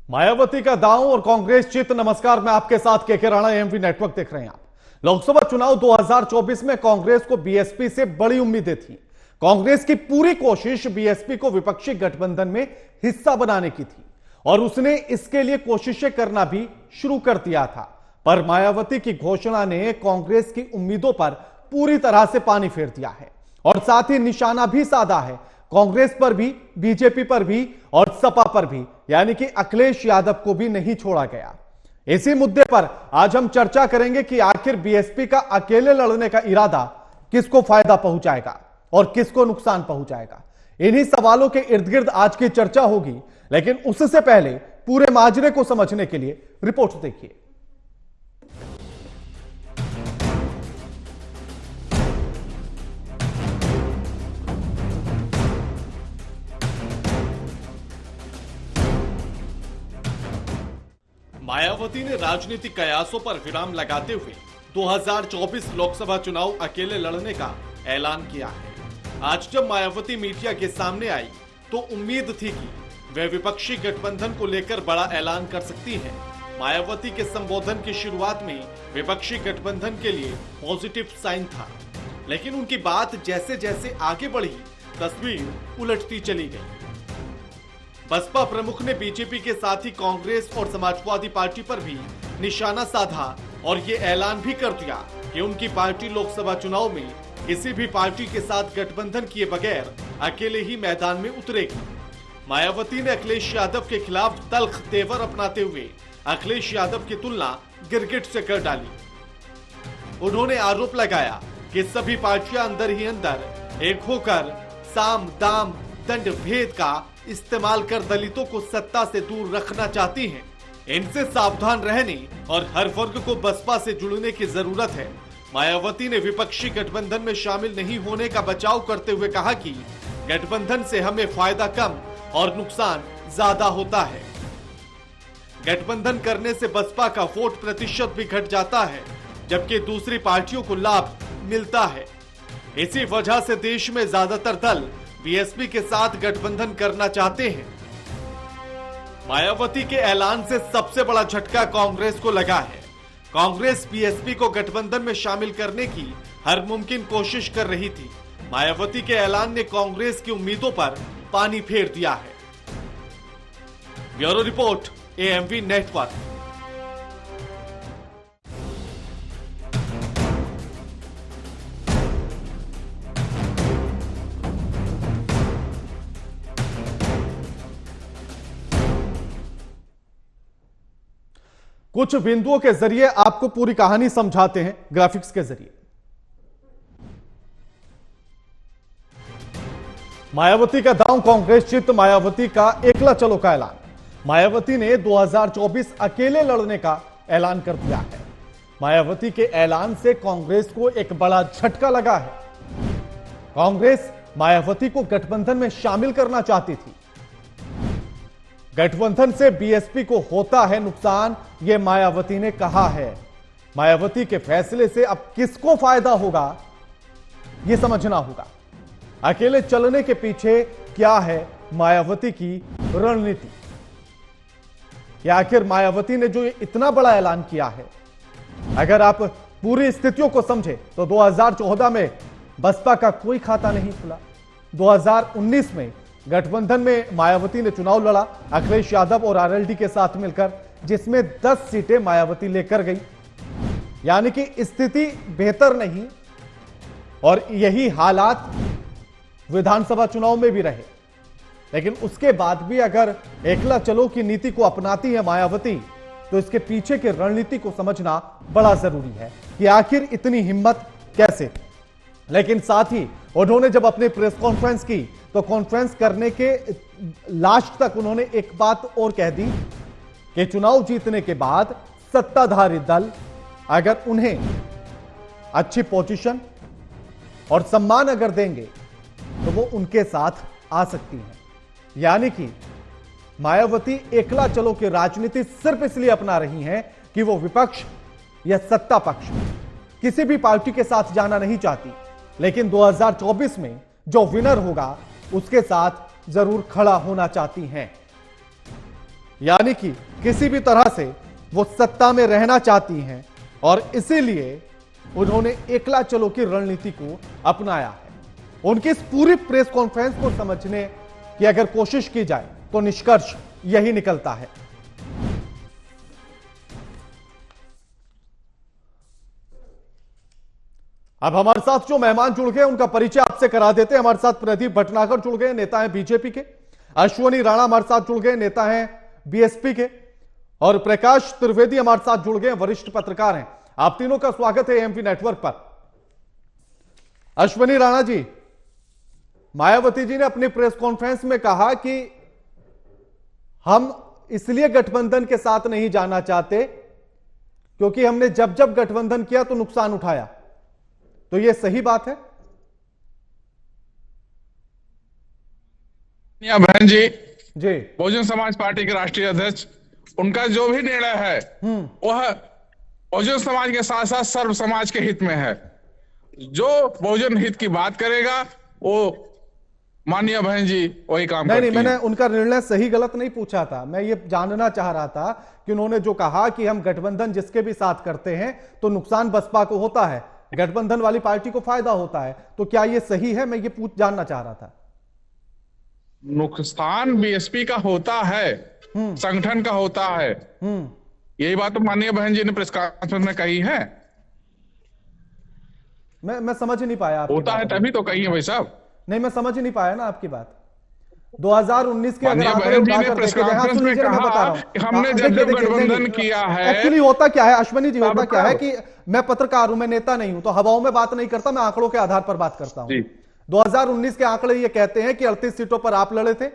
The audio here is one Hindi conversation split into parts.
मायावती का दांव और कांग्रेस चित। नमस्कार, मैं आपके साथ केके राणा, एएमवी नेटवर्क देख रहे हैं आप। लोकसभा चुनाव 2024 में कांग्रेस को बीएसपी से बड़ी उम्मीदें थी। कांग्रेस की पूरी कोशिश बीएसपी को विपक्षी गठबंधन में हिस्सा बनाने की थी और उसने इसके लिए कोशिशें करना भी शुरू कर दिया था। पर मायावती की घोषणा ने कांग्रेस की उम्मीदों पर पूरी तरह से पानी फेर दिया है और साथ ही निशाना भी साधा है कांग्रेस पर भी, बीजेपी पर भी और सपा पर भी, यानी कि अखिलेश यादव को भी नहीं छोड़ा गया। इसी मुद्दे पर आज हम चर्चा करेंगे कि आखिर बीएसपी का अकेले लड़ने का इरादा किसको फायदा पहुंचाएगा और किसको नुकसान पहुंचाएगा। इन्हीं सवालों के इर्द गिर्द आज की चर्चा होगी, लेकिन उससे पहले पूरे माजरे को समझने के लिए रिपोर्ट देखिए। मायावती ने राजनीतिक कयासों पर विराम लगाते हुए 2024 लोकसभा चुनाव अकेले लड़ने का ऐलान किया है। आज जब मायावती मीडिया के सामने आई तो उम्मीद थी कि वे विपक्षी गठबंधन को लेकर बड़ा ऐलान कर सकती है। मायावती के संबोधन की शुरुआत में विपक्षी गठबंधन के लिए पॉजिटिव साइन था, लेकिन उनकी बात जैसे जैसे आगे बढ़ी तस्वीर उलटती चली गई। बसपा प्रमुख ने बीजेपी के साथ ही कांग्रेस और समाजवादी पार्टी पर भी निशाना साधा और ये ऐलान भी कर दिया कि उनकी पार्टी लोकसभा चुनाव में किसी भी पार्टी के साथ गठबंधन किए बगैर अकेले ही मैदान में उतरेगी। मायावती ने अखिलेश यादव के खिलाफ तल्ख तेवर अपनाते हुए अखिलेश यादव की तुलना गिरगिट से कर डाली। उन्होंने आरोप लगाया कि सभी पार्टियां अंदर ही अंदर एक होकर साम दाम दंड भेद का इस्तेमाल कर दलितों को सत्ता से दूर रखना चाहती हैं। इनसे सावधान रहने और हर वर्ग को बसपा से जुड़ने की जरूरत है। मायावती ने विपक्षी गठबंधन में शामिल नहीं होने का बचाव करते हुए कहा कि गठबंधन से हमें फायदा कम और नुकसान ज्यादा होता है। गठबंधन करने से बसपा का वोट प्रतिशत भी घट जाता है, जबकि दूसरी पार्टियों को लाभ मिलता है। इसी वजह से देश में ज्यादातर दल बीएसपी के साथ गठबंधन करना चाहते हैं। मायावती के ऐलान से सबसे बड़ा झटका कांग्रेस को लगा है। कांग्रेस बीएसपी को गठबंधन में शामिल करने की हर मुमकिन कोशिश कर रही थी। मायावती के ऐलान ने कांग्रेस की उम्मीदों पर पानी फेर दिया है। Bureau report, AMV network. कुछ बिंदुओं के जरिए आपको पूरी कहानी समझाते हैं ग्राफिक्स के जरिए। मायावती का दांव, कांग्रेस चित। मायावती का एकला चलो का ऐलान। मायावती ने 2024 अकेले लड़ने का ऐलान कर दिया है। मायावती के ऐलान से कांग्रेस को एक बड़ा झटका लगा है। कांग्रेस मायावती को गठबंधन में शामिल करना चाहती थी। गठबंधन से बीएसपी को होता है नुकसान, यह मायावती ने कहा है। मायावती के फैसले से अब किसको फायदा होगा यह समझना होगा। अकेले चलने के पीछे क्या है मायावती की रणनीति, या आखिर मायावती ने जो इतना बड़ा ऐलान किया है, अगर आप पूरी स्थितियों को समझे तो 2014 में बसपा का कोई खाता नहीं खुला। 2019 में गठबंधन में मायावती ने चुनाव लड़ा अखिलेश यादव और आरएलडी के साथ मिलकर, जिसमें 10 सीटें मायावती लेकर गई। यानी कि स्थिति बेहतर नहीं, और यही हालात विधानसभा चुनाव में भी रहे। लेकिन उसके बाद भी अगर एकला चलो की नीति को अपनाती है मायावती, तो इसके पीछे की रणनीति को समझना बड़ा जरूरी है कि आखिर इतनी हिम्मत कैसे। लेकिन साथ ही उन्होंने जब अपनी प्रेस कॉन्फ्रेंस की तो कॉन्फ्रेंस करने के लास्ट तक उन्होंने एक बात और कह दी कि चुनाव जीतने के बाद सत्ताधारी दल अगर उन्हें अच्छी पोजीशन और सम्मान अगर देंगे तो वो उनके साथ आ सकती हैं। यानी कि मायावती एकला चलो की राजनीति सिर्फ इसलिए अपना रही हैं कि वो विपक्ष या सत्ता पक्ष किसी भी पार्टी के साथ जाना नहीं चाहती, लेकिन 2024 में जो विनर होगा उसके साथ जरूर खड़ा होना चाहती हैं। यानी कि किसी भी तरह से वो सत्ता में रहना चाहती हैं और इसीलिए उन्होंने एकला चलो की रणनीति को अपनाया है। उनकी इस पूरी प्रेस कॉन्फ्रेंस को समझने की अगर कोशिश की जाए तो निष्कर्ष यही निकलता है। अब हमारे साथ जो मेहमान जुड़ गए उनका परिचय आपसे करा देते हैं। हमारे साथ प्रदीप भटनागर जुड़ गए, नेता हैं बीजेपी के। अश्वनी राणा हमारे साथ जुड़ गए, नेता हैं बीएसपी के। और प्रकाश त्रिवेदी हमारे साथ जुड़ गए, वरिष्ठ पत्रकार हैं। आप तीनों का स्वागत है एएमपी नेटवर्क पर। अश्वनी राणा जी, मायावती जी ने अपनी प्रेस कॉन्फ्रेंस में कहा कि हम इसलिए गठबंधन के साथ नहीं जाना चाहते क्योंकि हमने जब जब गठबंधन किया तो नुकसान उठाया। तो यह सही बात है? बहन जी जी, बहुजन समाज पार्टी के राष्ट्रीय अध्यक्ष, उनका जो भी निर्णय है वह बहुजन समाज के साथ साथ सर्व समाज के हित में है। जो बहुजन हित की बात करेगा वो माननीय बहन जी वही काम करती नहीं, मैंने उनका निर्णय सही गलत नहीं पूछा था। मैं ये जानना चाह रहा था कि उन्होंने जो कहा कि हम गठबंधन जिसके भी साथ करते हैं तो नुकसान बसपा को होता है, गठबंधन वाली पार्टी को फायदा होता है, तो क्या ये सही है? मैं ये जानना चाह रहा था। नुकसान बीएसपी का होता है, संगठन का होता है। यही बात तो माननीय बहन जी ने प्रेस कॉन्फ्रेंस में कही है। मैं समझ नहीं पाया आपकी होता बात। है तभी तो कही है भाई साहब। नहीं, मैं समझ नहीं पाया ना आपकी बात। 2019 के अगर माननीय बहन जी ने प्रेस कॉन्फ्रेंस में कहा कि हमने जब जब गठबंधन किया है। एक्चुअली होता क्या है अश्वनी जी, होता क्या है कि मैं पत्रकार हूं, मैं नेता नहीं हूं, तो हवाओं में बात नहीं करता, मैं आंकड़ों के आधार पर बात करता हूं। 2019 के आंकड़े ये कहते हैं कि 38 सीटों पर आप लड़े थे,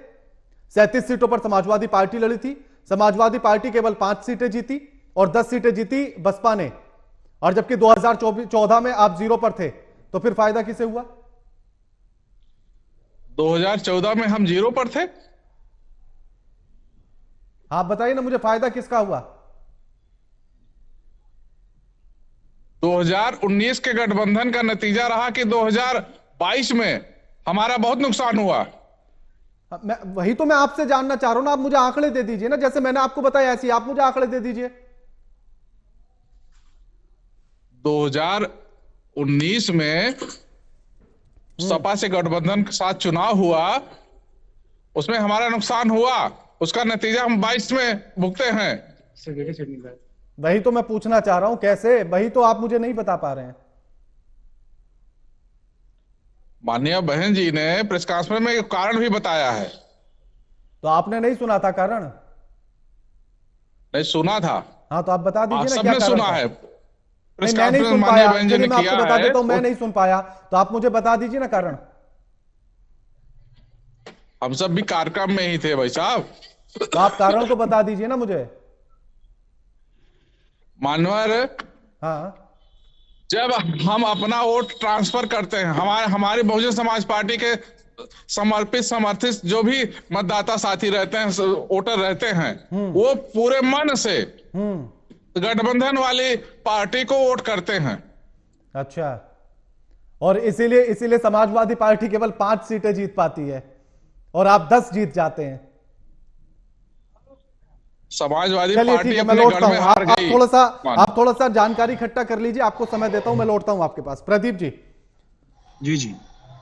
37 सीटों पर समाजवादी पार्टी लड़ी थी। समाजवादी पार्टी केवल 5 सीटें जीती और 10 सीटें जीती बसपा ने। और जबकि 2014 में आप 0 पर थे, तो फिर फायदा किसे हुआ? 2014 में हम 0 पर थे। आप बताइए ना मुझे, फायदा किसका हुआ? 2019 के गठबंधन का नतीजा रहा कि 2022 में हमारा बहुत नुकसान हुआ। वही तो मैं आपसे जानना चाह रहा हूं ना। आप मुझे आंकड़े दे दीजिए ना, जैसे मैंने आपको बताया ऐसे आप मुझे आंकड़े दे दीजिए। 2019 में सपा से गठबंधन के साथ चुनाव हुआ, उसमें हमारा नुकसान हुआ, उसका नतीजा हम 22 में भुगते हैं। वही तो मैं पूछना चाह रहा हूं, कैसे? वही तो आप मुझे नहीं बता पा रहे हैं। माननीय बहन जी ने प्रेस कॉन्फ्रेंस में कारण भी बताया है। तो आपने नहीं सुना था कारण? नहीं सुना था। हाँ, तो आप बता दीजिए ना, क्या सबने कारण सुना था? है। नहीं, मैं नहीं सुन पाया। चलिए मैं आपको बता देता हूं, मैं नहीं सुन पाया, तो आप मुझे बता दीजिए ना कारण। हम सब भी कार्यक्रम में ही थे भाई साहब। तो आप कारण को बता दीजिए ना मुझे। मानवर, हाँ, जब हम अपना वोट ट्रांसफर करते हैं, हमारी बहुजन समाज पार्टी के समर्पित समर्थित जो भी मतदाता साथी रहते हैं, वोटर रहते हैं, वो पूरे मन से गठबंधन वाली पार्टी को वोट करते हैं। अच्छा, और इसीलिए समाजवादी पार्टी केवल 5 सीटें जीत पाती है और आप 10 जीत जाते हैं। समाजवादी चलिए पार्टी ठीक है, मैं अपने लौटता गढ़ में हूं। हार गई। आप थोड़ा सा जानकारी इकट्ठा कर लीजिए, आपको समय देता हूं, मैं लौटता हूं आपके पास। प्रदीप जी। जी,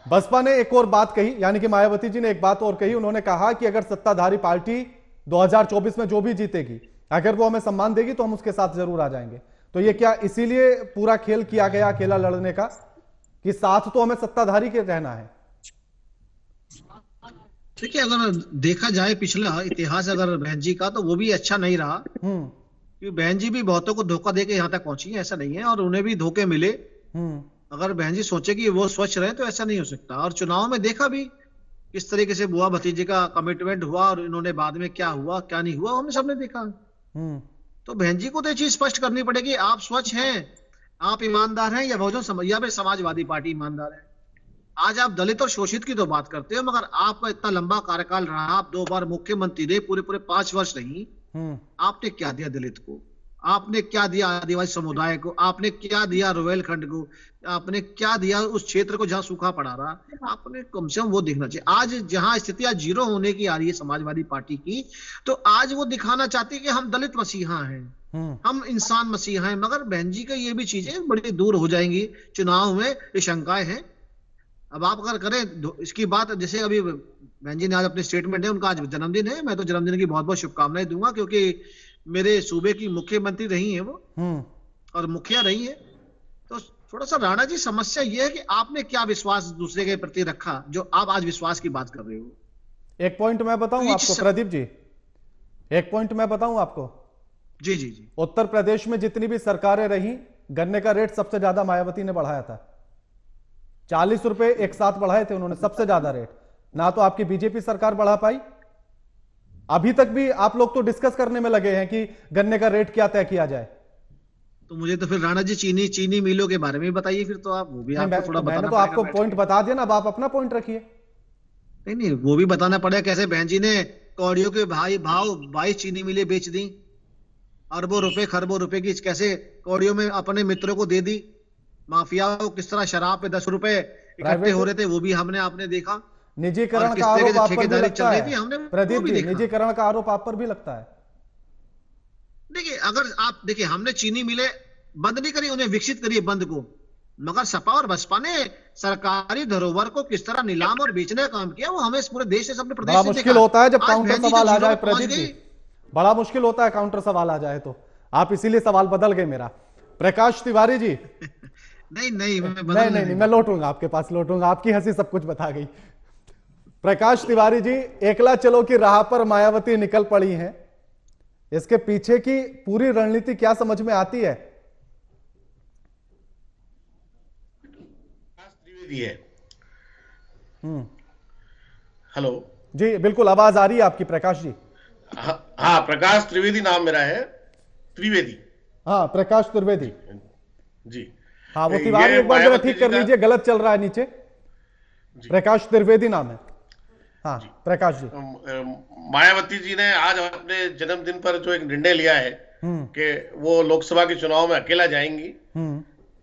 बसपा ने एक और बात कही, यानी कि मायावती जी ने एक बात और कही। उन्होंने कहा कि अगर सत्ताधारी पार्टी 2024 में जो भी जीतेगी, अगर वो हमें सम्मान देगी तो हम उसके साथ जरूर आ जाएंगे। तो ये क्या इसीलिए पूरा खेल किया गया अकेला लड़ने का, कि साथ तो हमें सत्ताधारी के रहना है? देखिए, अगर देखा जाए पिछला इतिहास अगर बहन जी का, तो वो भी अच्छा नहीं रहा। क्योंकि बहन जी भी बहुतों को धोखा देके यहाँ तक पहुंची है, ऐसा नहीं है, और उन्हें भी धोखे मिले। अगर बहन जी सोचे कि वो स्वच्छ रहे तो ऐसा नहीं हो सकता। और चुनाव में देखा भी किस तरीके से बुआ भतीजे का कमिटमेंट हुआ, और इन्होंने बाद में क्या हुआ क्या नहीं हुआ, हमने सबने देखा। तो बहन जी को तो ये चीज स्पष्ट करनी पड़ेगी, आप स्वच्छ हैं, आप ईमानदार हैं, या बहुजन या फिर समाजवादी पार्टी ईमानदार है। आज आप दलित और शोषित की तो बात करते हो, मगर आपका इतना लंबा कार्यकाल रहा, आप 2 बार मुख्यमंत्री रहे, पूरे 5 वर्ष रही, आपने क्या दिया दलित को? आपने क्या दिया आदिवासी समुदाय को, आपने क्या दिया रोहिलखंड को, आपने क्या दिया उस क्षेत्र को जहां सूखा पड़ा रहा, आपने कम से कम वो देखना चाहिए। आज जहां स्थितियां जीरो होने की आ रही है समाजवादी पार्टी की, तो आज वो दिखाना चाहती है कि हम दलित मसीहा हैं, हम इंसान मसीहा हैं। मगर बहन जी का ये भी चीजें बड़ी दूर हो जाएंगी चुनाव में, ये शंकाएं हैं। अब आप अगर करें इसकी बात, जैसे अभी बहन जी ने आज अपने स्टेटमेंट है, उनका आज जन्मदिन है, मैं तो जन्मदिन की बहुत बहुत शुभकामनाएं दूंगा, क्योंकि मेरे सूबे की मुख्यमंत्री रही है वो, और मुखिया रही है। तो थोड़ा सा राणा जी समस्या ये है कि आपने क्या विश्वास दूसरे के प्रति रखा, जो आप आज विश्वास की बात कर रहे हो। एक पॉइंट मैं बताऊं आपको प्रदीप जी, एक पॉइंट मैं बताऊं आपको। जी जी जी। उत्तर प्रदेश में जितनी भी सरकारें रही, गन्ने का रेट सबसे ज्यादा मायावती ने बढ़ाया था। 40 रुपए एक साथ बढ़ाए थे उन्होंने, सबसे ज्यादा रेट। ना तो आपकी बीजेपी सरकार बढ़ा पाई, अभी तक भी आप लोग तो डिस्कस करने में लगे हैं कि गन्ने का रेट क्या तय किया जाए। तो मुझे तो फिर राणा जी चीनी मिलों के बारे में बताइए फिर, तो आप वो भी आपको थोड़ा बताना मैंने तो आपको पॉइंट बता दिया ना, अब आप अपना पॉइंट रखिए। नहीं, वो भी बताना पड़ेगा कैसे बहन जी ने कौड़ियों के भाव 22 चीनी मिलें बेच दी, अरबों रुपए खरबों रुपए की कैसे कौड़ियों में अपने मित्रों को दे दी। माफिया को किस तरह शराब पे 10 रुपए इकट्ठे हो रहे थे, वो भी हमने आपने देखा। निजीकरण का आरोप आप पर भी लगता है प्रदीप जी, निजीकरण का आरोप आप पर भी लगता है। देखिए, अगर आप देखिए, हमने चीनी मिले बंद नहीं करी, उन्हें विकसित करिए बंद को, मगर सपा और बसपा ने सरकारी धरोहर को किस तरह नीलाम और बेचने का काम किया, वो हमें इस पूरे देश से, अपने प्रदेश से मुश्किल होता है जब काउंटर सवाल आ जाए प्रदीप जी, बड़ा मुश्किल होता है काउंटर सवाल आ जाए, तो आप इसीलिए सवाल बदल गए मेरा। प्रकाश तिवारी जी नहीं मैं लौटूंगा आपके पास, लौटूंगा, आपकी हंसी सब कुछ बता गई। प्रकाश तिवारी जी, एकला चलो की राह पर मायावती निकल पड़ी हैं, इसके पीछे की पूरी रणनीति क्या समझ में आती है? त्रिवेदी है। हेलो जी बिल्कुल, आवाज आ रही है आपकी प्रकाश जी। हाँ, प्रकाश त्रिवेदी नाम मेरा है, त्रिवेदी। हाँ, प्रकाश त्रिवेदी जी। हाँ, वो तिवारी एक बार जरा ठीक कर लीजिए, गलत चल रहा है नीचे। प्रकाश त्रिवेदी नाम है। हाँ प्रकाश जी, मायावती जी ने आज अपने जन्मदिन पर जो एक निर्णय लिया है कि वो लोकसभा के चुनाव में अकेला जाएंगी,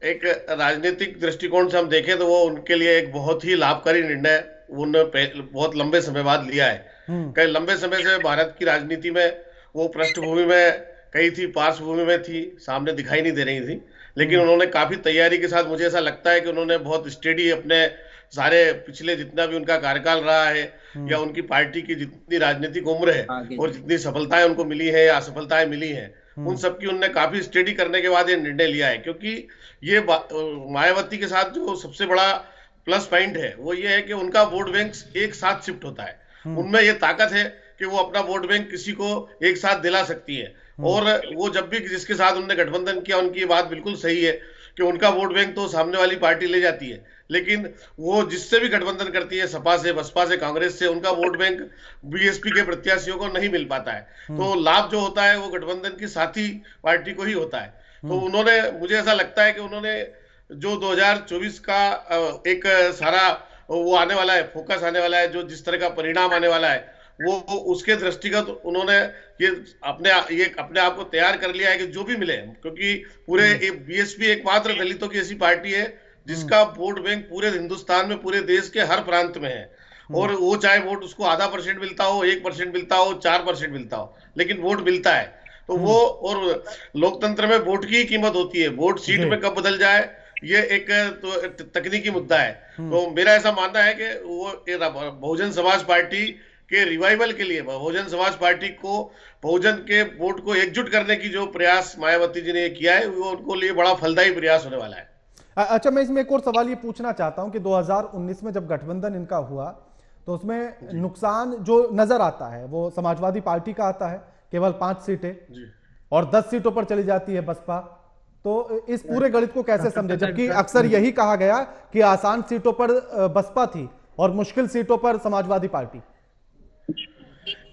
एक राजनीतिक दृष्टिकोण से हम देखें तो वो उनके लिए एक बहुत ही लाभकारी निर्णय उन्होंने बहुत लंबे समय बाद लिया है। कई लंबे समय से भारत की राजनीति में वो पृष्ठभूमि में कहीं थी, पार्श्वभूमि में थी, सामने दिखाई नहीं दे रही थी, लेकिन उन्होंने काफी तैयारी के साथ, मुझे ऐसा लगता है कि उन्होंने बहुत स्टेडी अपने सारे पिछले जितना भी उनका कार्यकाल रहा है या उनकी पार्टी की जितनी राजनीतिक उम्र है और जितनी सफलताएं उनको मिली है या असफलताएं मिली हैं, उन सबकी उन्होंने काफी स्टडी करने के बाद ये निर्णय लिया है। क्योंकि ये मायावती के साथ जो सबसे बड़ा प्लस पॉइंट है वो ये है कि उनका वोट बैंक एक साथ शिफ्ट होता है, उनमें ये ताकत है कि वो अपना वोट बैंक किसी को एक साथ दिला सकती है। और वो जब भी जिसके साथ उन्होंने गठबंधन किया, उनकी बात बिल्कुल सही है कि उनका वोट बैंक तो सामने वाली पार्टी ले जाती है, लेकिन वो जिससे भी गठबंधन करती है, सपा से, बसपा से, कांग्रेस से, उनका वोट बैंक बीएसपी के प्रत्याशियों को नहीं मिल पाता है। तो लाभ जो होता है वो गठबंधन की साथी पार्टी को ही होता है। तो उन्होंने, मुझे ऐसा लगता है कि उन्होंने जो 2024 का एक सारा वो आने वाला है, फोकस आने वाला है, जो जिस तरह का परिणाम आने वाला है, वो उसके दृष्टिगत उन्होंने ये अपने आप को तैयार कर लिया है कि जो भी मिले, क्योंकि पूरे बीएसपी एकमात्र दलितों की ऐसी पार्टी है जिसका वोट बैंक पूरे हिंदुस्तान में, पूरे देश के हर प्रांत में है। और वो चाहे वोट उसको 0.5% मिलता हो, 1% मिलता हो, 4% मिलता हो, लेकिन वोट मिलता है। तो वो, और लोकतंत्र में वोट की कीमत होती है, वोट सीट में कब बदल जाए ये एक तो तकनीकी मुद्दा है। तो मेरा ऐसा मानना है कि वो बहुजन समाज पार्टी के रिवाइवल के लिए, बहुजन समाज पार्टी को, बहुजन के वोट को एकजुट करने की जो प्रयास मायावती जी ने किया है, वो उनको लिए बड़ा फलदायी प्रयास होने वाला है। अच्छा, मैं इसमें एक और सवाल ये पूछना चाहता हूं कि 2019 में जब गठबंधन इनका हुआ तो उसमें नुकसान जो नजर आता है वो समाजवादी पार्टी का आता है, केवल 5 सीटें और 10 सीटों पर चली जाती है बसपा। तो इस पूरे गणित को कैसे समझे, जबकि अक्सर यही कहा गया कि आसान सीटों पर बसपा थी और मुश्किल सीटों पर समाजवादी पार्टी।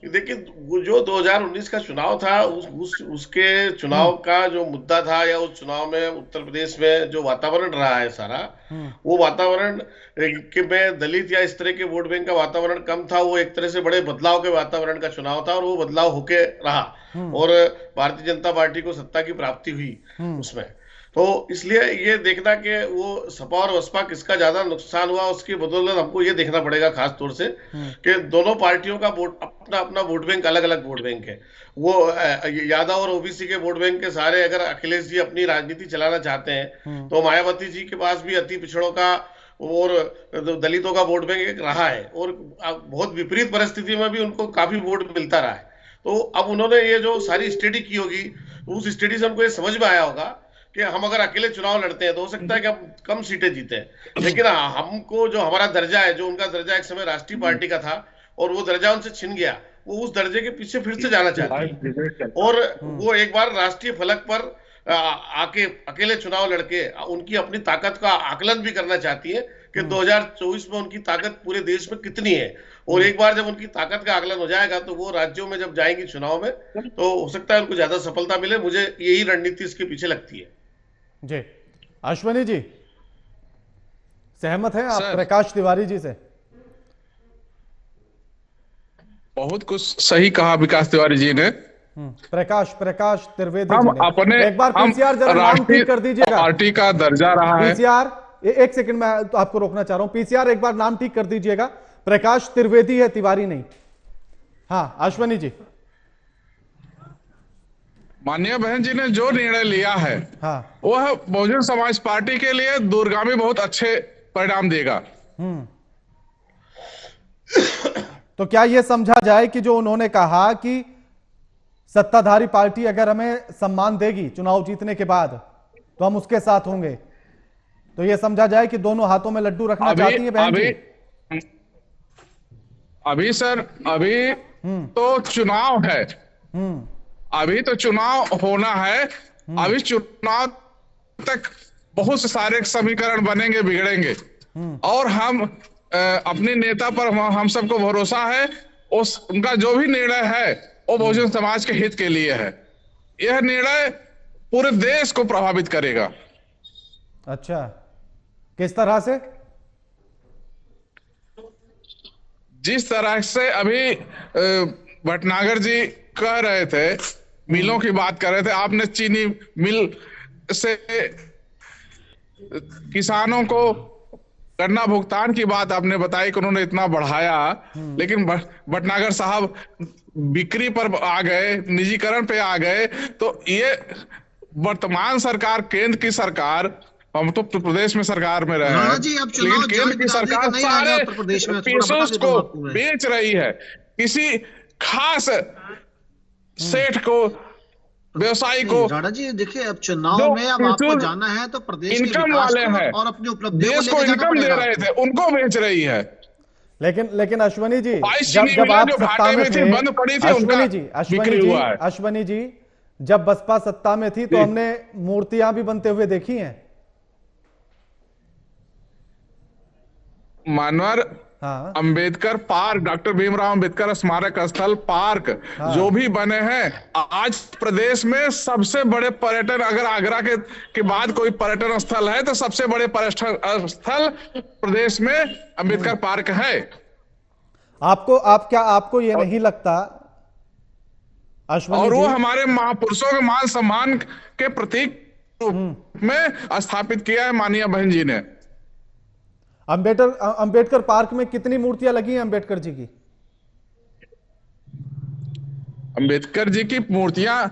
देखिए, वो जो 2019 का चुनाव था, उसके चुनाव का जो मुद्दा था, या उस चुनाव में उत्तर प्रदेश में जो वातावरण रहा है सारा, वो वातावरण के में दलित या इस तरह के वोट बैंक का वातावरण कम था। वो एक तरह से बड़े बदलाव के वातावरण का चुनाव था, और वो बदलाव होके रहा, और भारतीय जनता पार्टी को सत्ता की प्राप्ति हुई उसमें। तो इसलिए ये देखना कि वो सपा और बसपा किसका ज्यादा नुकसान हुआ, उसकी बदौलत हमको ये देखना पड़ेगा खास तौर से कि दोनों पार्टियों का वोट, अपना अपना वोट बैंक, अलग अलग वोट बैंक है। वो यादव और ओबीसी के वोट बैंक के सारे, अगर अखिलेश जी अपनी राजनीति चलाना चाहते हैं, तो मायावती जी के पास भी अति पिछड़ों का और दलितों का वोट बैंक एक रहा है, और बहुत विपरीत परिस्थिति में भी उनको काफी वोट मिलता रहा है। तो अब उन्होंने ये जो सारी स्टडी की होगी, उस स्टडी से हमको ये समझ में आया होगा कि हम अगर अकेले चुनाव लड़ते हैं तो हो सकता है कि हम कम सीटें जीते हैं, लेकिन हमको जो हमारा दर्जा है, जो उनका दर्जा एक समय राष्ट्रीय पार्टी का था और वो दर्जा उनसे छिन गया, वो उस दर्जे के पीछे फिर से जाना चाहते हैं, और वो एक बार राष्ट्रीय फलक पर आके अकेले चुनाव लड़के उनकी अपनी ताकत का आकलन भी करना चाहती है कि 2024 में उनकी ताकत पूरे देश में कितनी है। और एक बार जब उनकी ताकत का आकलन हो जाएगा, तो वो राज्यों में जब जाएंगी चुनाव में, तो हो सकता है उनको ज्यादा सफलता मिले। मुझे यही रणनीति इसके पीछे लगती है। जी, अश्वनी जी सहमत हैं आप प्रकाश तिवारी जी से? बहुत कुछ सही कहा विकास तिवारी जी ने। प्रकाश त्रिवेदी हम जी ने। अपने एक बार पीसीआर जरा नाम ठीक कर दीजिएगा। पार्टी का दर्जा रहा है पीसीआर, एक सेकंड में तो आपको रोकना चाह रहा हूं। पीसीआर एक बार नाम ठीक कर दीजिएगा। प्रकाश त्रिवेदी है, तिवारी नहीं। हाँ अश्वनी जी। माननीय बहन जी ने जो निर्णय लिया है, हाँ, वह बहुजन समाज पार्टी के लिए दूरगामी बहुत अच्छे परिणाम देगा। तो क्या यह समझा जाए कि जो उन्होंने कहा कि सत्ताधारी पार्टी अगर हमें सम्मान देगी चुनाव जीतने के बाद, तो हम उसके साथ होंगे, तो यह समझा जाए कि दोनों हाथों में लड्डू रखना चाहती हैं बहन जी? अभी सर, अभी तो चुनाव है, अभी तो चुनाव होना है। अभी चुनाव तक बहुत से सारे समीकरण बनेंगे, बिगड़ेंगे, और हम अपने नेता पर हम सबको भरोसा है। उनका जो भी निर्णय है वो बहुजन समाज के हित के लिए है। यह निर्णय पूरे देश को प्रभावित करेगा। अच्छा, किस तरह से? जिस तरह से अभी भटनागर जी कह रहे थे, मिलों की बात कर रहे थे, आपने चीनी मिल से किसानों को गन्ना भुगतान की बात आपने बताई कि उन्होंने इतना बढ़ाया, लेकिन भटनागर साहब बिक्री पर आ गए, निजीकरण पे आ गए। तो ये वर्तमान सरकार, केंद्र की सरकार, हम तो प्रदेश में सरकार में रहे हैं, लेकिन केंद्र की सरकार सारे पेशों को बेच रही है। किसी खास सेठ को, व्यवसायी को, राणा जी देखिए, अब चुनाव में अब आपको जाना है तो प्रदेश के इनकम वाले हैं और अपनी उपलब्धियों देश को इनकम दे रहे थे, उनको बेच रही है। लेकिन अश्वनी जी, जब आप सत्ता में थे, बंद पड़ी थी, अश्वनी जी जब बसपा सत्ता में थी तो हमने मूर्तियां भी बनते हुए देखी हैं। मानवर अंबेडकर पार्क, डॉक्टर भीमराव अंबेडकर स्मारक स्थल पार्क, जो भी बने हैं, आज प्रदेश में सबसे बड़े पर्यटन, अगर आगरा के बाद कोई पर्यटन स्थल है तो सबसे बड़े पर्यटन स्थल प्रदेश में अंबेडकर पार्क है। आपको ये नहीं लगता अश्वनी और जी? वो हमारे महापुरुषों के मान सम्मान के प्रतीक में स्थापित किया है माननीय बहन जी ने। अंबेडकर पार्क में कितनी मूर्तियां लगी हैं अंबेडकर जी की? अंबेडकर जी की मूर्तियां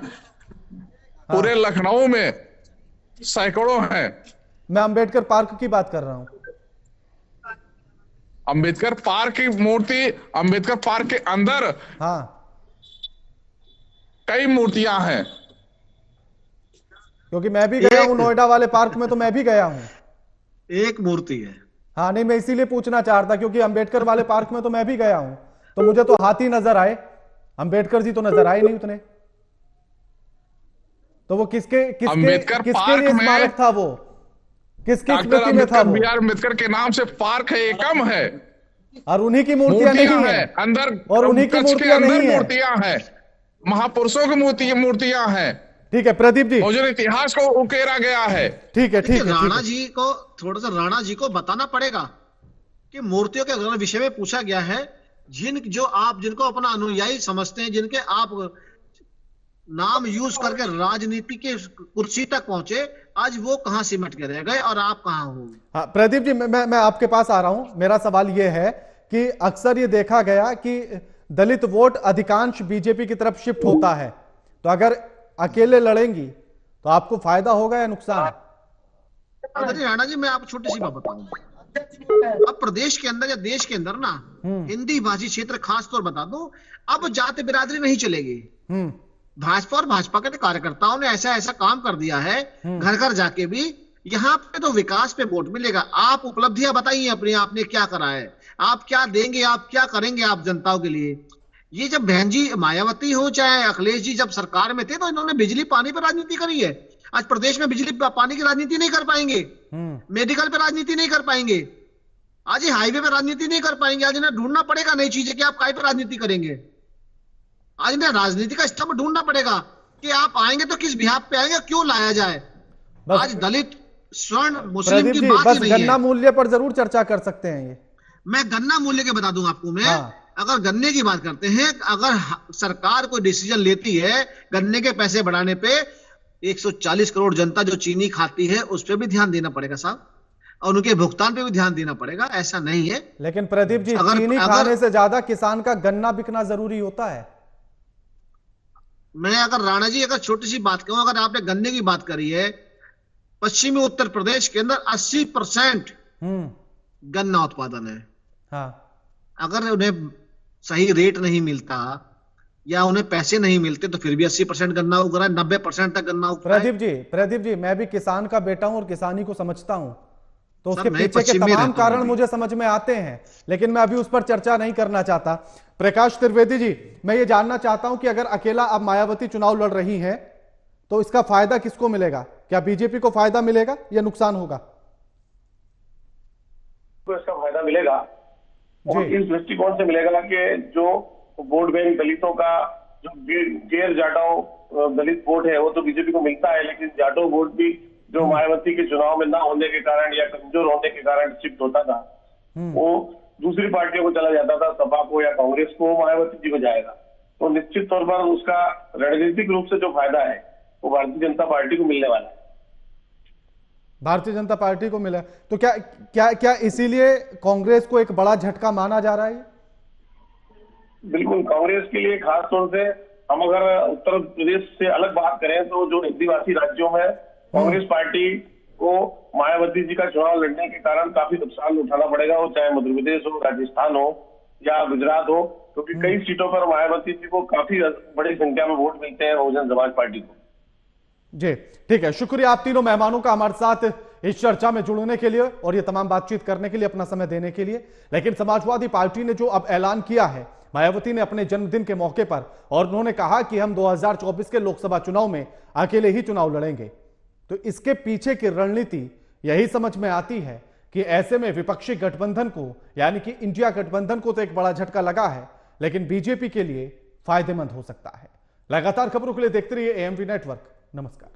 पूरे लखनऊ में सैकड़ों हैं। मैं अंबेडकर पार्क की बात कर रहा हूं। अंबेडकर पार्क की मूर्ति, अंबेडकर पार्क के अंदर कई मूर्तियां हैं। क्योंकि मैं भी गया हूं नोएडा वाले पार्क में, तो मैं भी गया हूं। एक मूर्ति है। हाँ नहीं, मैं इसीलिए पूछना चाह रहा था क्योंकि अंबेडकर वाले पार्क में तो मैं भी गया हूं, तो मुझे तो हाथी नजर आए, अंबेडकर जी तो नजर आए नहीं उतने। तो वो किसके लिए स्मारक था? वो किसकी स्मृति में था? बी आर अम्बेडकर के नाम से पार्क है, एकम है। और उन्हीं की मूर्तियां नहीं हैं है अंदर, और उन्हीं की कच्छ के मूर्तियां अंदर नहीं है। मूर्तियां हैं, महापुरुषों की मूर्तियां हैं। ठीक है प्रदीप जी, मौजूद इतिहास को उकेरा गया है। ठीक है ठीक है। राणा जी को थोड़ा सा राणा जी को बताना पड़ेगा कि मूर्तियों के विषय में पूछा गया है, जिनको अपना अनुयायी समझते हैं, जिनके आप नाम यूज करके राजनीति के कुर्सी तक पहुंचे, आज वो कहां सिमट के रह गए और आप कहां हो। हाँ प्रदीप जी, मैं आपके पास आ रहा हूं। मेरा सवाल यह है कि अक्सर ये देखा गया कि दलित वोट अधिकांश बीजेपी की तरफ शिफ्ट होता है, तो अगर अकेले लड़ेंगी तो आपको फायदा होगा या नुकसान? राणा जी, मैं आपको छोटी सी बात बताऊंगा। अब प्रदेश के अंदर या देश के अंदर ना हिंदी भाषी क्षेत्र खास तौर बता दो, अब जाति बिरादरी नहीं चलेगी। भाजपा और भाजपा के कार्यकर्ताओं ने ऐसा ऐसा काम कर दिया है, घर घर जाके भी यहाँ पे तो विकास पे वोट मिलेगा। आप उपलब्धियां बताइए अपनी, आपने क्या करा है, आप क्या देंगे, आप क्या करेंगे आप जनताओं के लिए। ये जब बहन जी मायावती हो चाहे अखिलेश जी जब सरकार में थे तो इन्होंने बिजली पानी पर राजनीति करी है। आज प्रदेश में बिजली पानी की राजनीति नहीं कर पाएंगे, मेडिकल पे राजनीति नहीं कर पाएंगे, आज ये हाईवे पे राजनीति नहीं कर पाएंगे। आज इन्हें ढूंढना पड़ेगा नई चीजें कि आप काय पे राजनीति करेंगे। आज इन्हें राजनीति का स्तंभ ढूंढना पड़ेगा कि आप आएंगे तो किस बिहाफ पे आएंगे, क्यों लाया जाए। आज दलित स्वर्ण मुस्लिम की बात ही नहीं है। गन्ना मूल्य पर जरूर चर्चा कर सकते हैं। ये मैं गन्ना मूल्य के बता दूं आपको मैं। हाँ। अगर गन्ने की बात करते हैं, अगर सरकार कोई डिसीजन लेती है गन्ने के पैसे बढ़ाने पे, 140 करोड़ जनता जो चीनी खाती है उस पर भी ध्यान देना पड़ेगा साहब, और उनके भुगतान पे भी ध्यान देना पड़ेगा। ऐसा नहीं है। लेकिन प्रदीप जी, चीनी खाने से ज्यादा किसान का गन्ना बिकना जरूरी होता है। मैं अगर राणा जी अगर छोटी सी बात कहूं, अगर आपने गन्ने की बात करी है, पश्चिमी उत्तर प्रदेश के अंदर 80% गन्ना उत्पादन है। हाँ। अगर उन्हें सही रेट नहीं मिलता या उन्हें पैसे नहीं मिलते तो फिर भी 80% गन्ना उग रहा है, 90% तक गन्ना उग रहा है। प्रदीप जी, मैं भी किसान का बेटा हूं और किसानी को समझता हूं, तो उसके पीछे के तमाम कारण मुझे समझ में आते हैं, लेकिन मैं अभी उस पर चर्चा नहीं करना चाहता। प्रकाश त्रिवेदी जी, मैं ये जानना चाहता हूं कि अगर अकेला अब मायावती चुनाव लड़ रही हैं तो इसका फायदा किसको मिलेगा? क्या बीजेपी को फायदा मिलेगा या नुकसान होगा? तो इसका फायदा मिलेगा, और इस दृष्टिकोण से मिलेगा कि जो वोट बैंक दलितों का, जो गैर जाटो दलित वोट है वो तो बीजेपी को मिलता है, लेकिन जाटो वोट भी जो मायावती के चुनाव में ना होने के कारण या कमजोर होने के कारण शिफ्ट होता था, वो दूसरी पार्टियों को चला जाता था, सपा को या कांग्रेस को, मायावती जी को जाएगा। तो निश्चित तौर पर उसका रणनीतिक रूप से जो फायदा है वो भारतीय जनता पार्टी को मिलने वाला है। भारतीय जनता पार्टी को मिला, तो क्या इसीलिए कांग्रेस को एक बड़ा झटका माना जा रहा है? बिल्कुल, कांग्रेस के लिए खास तौर से हम अगर उत्तर प्रदेश से अलग बात करें तो जो आदिवासी राज्यों में कांग्रेस पार्टी को मायावती जी का चुनाव लड़ने के कारण काफी नुकसान उठाना पड़ेगा, वो चाहे मध्य प्रदेश हो, राजस्थान हो या गुजरात हो, क्योंकि कई सीटों पर मायावती जी को काफी बड़ी संख्या में वोट मिलते हैं बहुजन समाज पार्टी को। जी ठीक है, शुक्रिया आप तीनों मेहमानों का हमारे साथ इस चर्चा में जुड़ने के लिए और ये तमाम बातचीत करने के लिए, अपना समय देने के लिए। लेकिन समाजवादी पार्टी ने जो अब ऐलान किया है मायावती ने अपने जन्मदिन के मौके पर, और उन्होंने कहा कि हम 2024 के लोकसभा चुनाव में अकेले ही चुनाव लड़ेंगे, तो इसके पीछे की रणनीति यही समझ में आती है कि ऐसे में विपक्षी गठबंधन को, यानी कि इंडिया गठबंधन को तो एक बड़ा झटका लगा है, लेकिन बीजेपी के लिए फायदेमंद हो सकता है। लगातार खबरों के लिए देखते रहिए एएमवी नेटवर्क। नमस्कार।